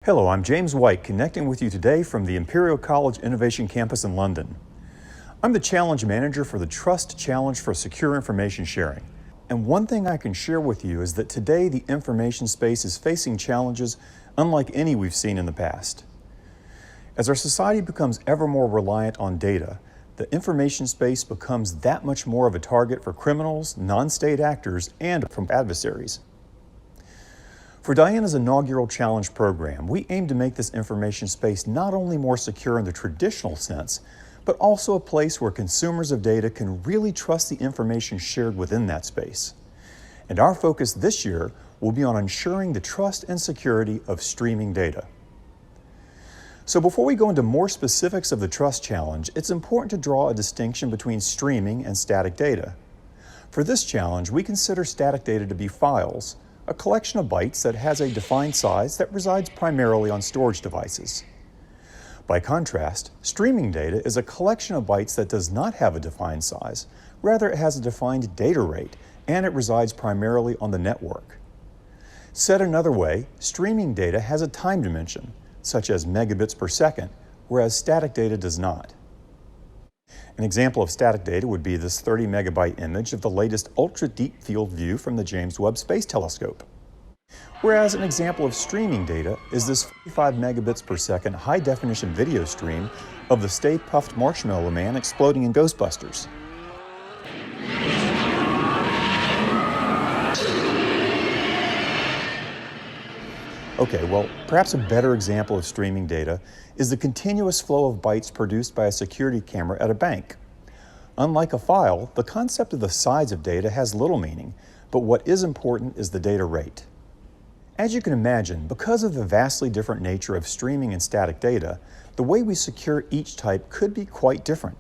Hello, I'm James White, connecting with you today from the Imperial College Innovation Campus in London. I'm the Challenge Manager for the Trust Challenge for Secure Information Sharing. And one thing I can share with you is that today the information space is facing challenges unlike any we've seen in the past. As our society becomes ever more reliant on data, the information space becomes that much more of a target for criminals, non-state actors, and from adversaries. For DIANA's inaugural challenge program, we aim to make this information space not only more secure in the traditional sense, but also a place where consumers of data can really trust the information shared within that space. And our focus this year will be on ensuring the trust and security of streaming data. So before we go into more specifics of the Trust Challenge, it's important to draw a distinction between streaming and static data. For this challenge, we consider static data to be files, a collection of bytes that has a defined size that resides primarily on storage devices. By contrast, streaming data is a collection of bytes that does not have a defined size. Rather, it has a defined data rate, and it resides primarily on the network. Said another way, streaming data has a time dimension, such as megabits per second, whereas static data does not. An example of static data would be this 30 megabyte image of the latest ultra-deep field view from the James Webb Space Telescope. Whereas an example of streaming data is this 45 megabits per second high-definition video stream of the Stay Puft Marshmallow Man exploding in Ghostbusters. Okay, well, perhaps a better example of streaming data is the continuous flow of bytes produced by a security camera at a bank. Unlike a file, the concept of the size of data has little meaning, but what is important is the data rate. As you can imagine, because of the vastly different nature of streaming and static data, the way we secure each type could be quite different.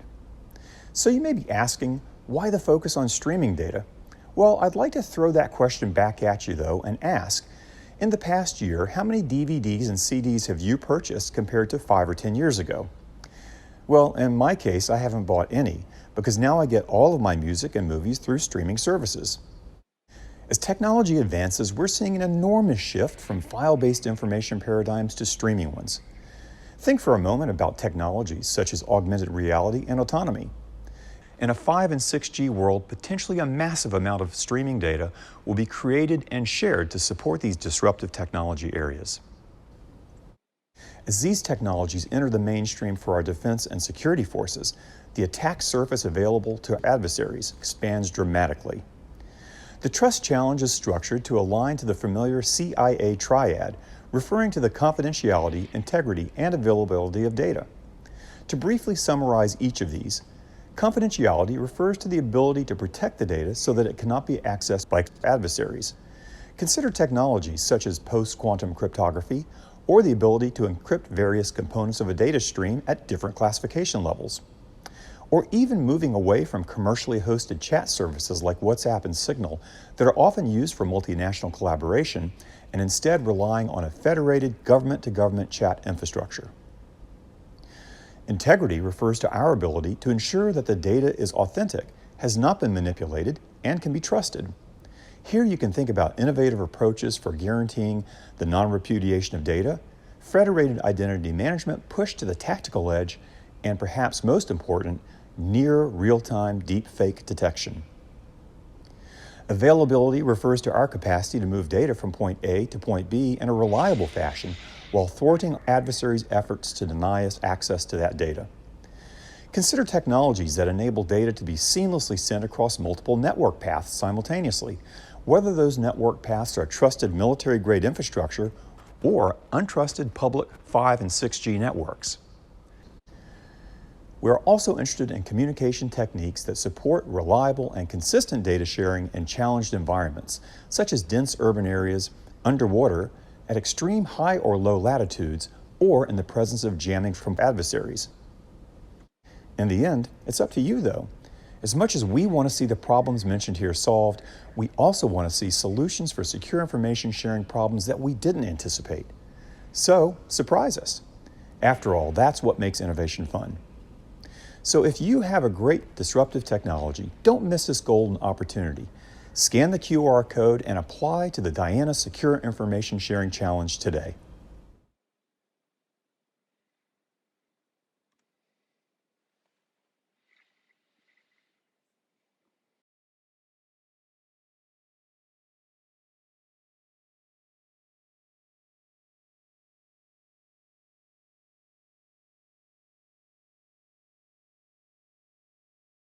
So you may be asking, why the focus on streaming data? Well, I'd like to throw that question back at you though and ask, in the past year, how many DVDs and CDs have you purchased compared to 5 or 10 years ago? Well, in my case, I haven't bought any, because now I get all of my music and movies through streaming services. As technology advances, we're seeing an enormous shift from file-based information paradigms to streaming ones. Think for a moment about technologies such as augmented reality and autonomy. In a 5 and 6G world, potentially a massive amount of streaming data will be created and shared to support these disruptive technology areas. As these technologies enter the mainstream for our defense and security forces, the attack surface available to adversaries expands dramatically. The Trust Challenge is structured to align to the familiar CIA Triad, referring to the confidentiality, integrity, and availability of data. To briefly summarize each of these, confidentiality refers to the ability to protect the data so that it cannot be accessed by adversaries. Consider technologies such as post-quantum cryptography or the ability to encrypt various components of a data stream at different classification levels. Or even moving away from commercially hosted chat services like WhatsApp and Signal that are often used for multinational collaboration and instead relying on a federated government-to-government chat infrastructure. Integrity refers to our ability to ensure that the data is authentic, has not been manipulated, and can be trusted. Here you can think about innovative approaches for guaranteeing the non-repudiation of data, federated identity management pushed to the tactical edge, and perhaps most important, near real-time deepfake detection. Availability refers to our capacity to move data from point A to point B in a reliable fashion while thwarting adversaries' efforts to deny us access to that data. Consider technologies that enable data to be seamlessly sent across multiple network paths simultaneously, whether those network paths are trusted military-grade infrastructure or untrusted public 5 and 6G networks. We are also interested in communication techniques that support reliable and consistent data sharing in challenged environments, such as dense urban areas, underwater, at extreme high or low latitudes, or in the presence of jamming from adversaries. In the end, it's up to you though. As much as we want to see the problems mentioned here solved, we also want to see solutions for secure information sharing problems that we didn't anticipate. So, surprise us. After all, that's what makes innovation fun. So if you have a great disruptive technology, don't miss this golden opportunity. Scan the QR code and apply to the DIANA Secure Information Sharing Challenge today.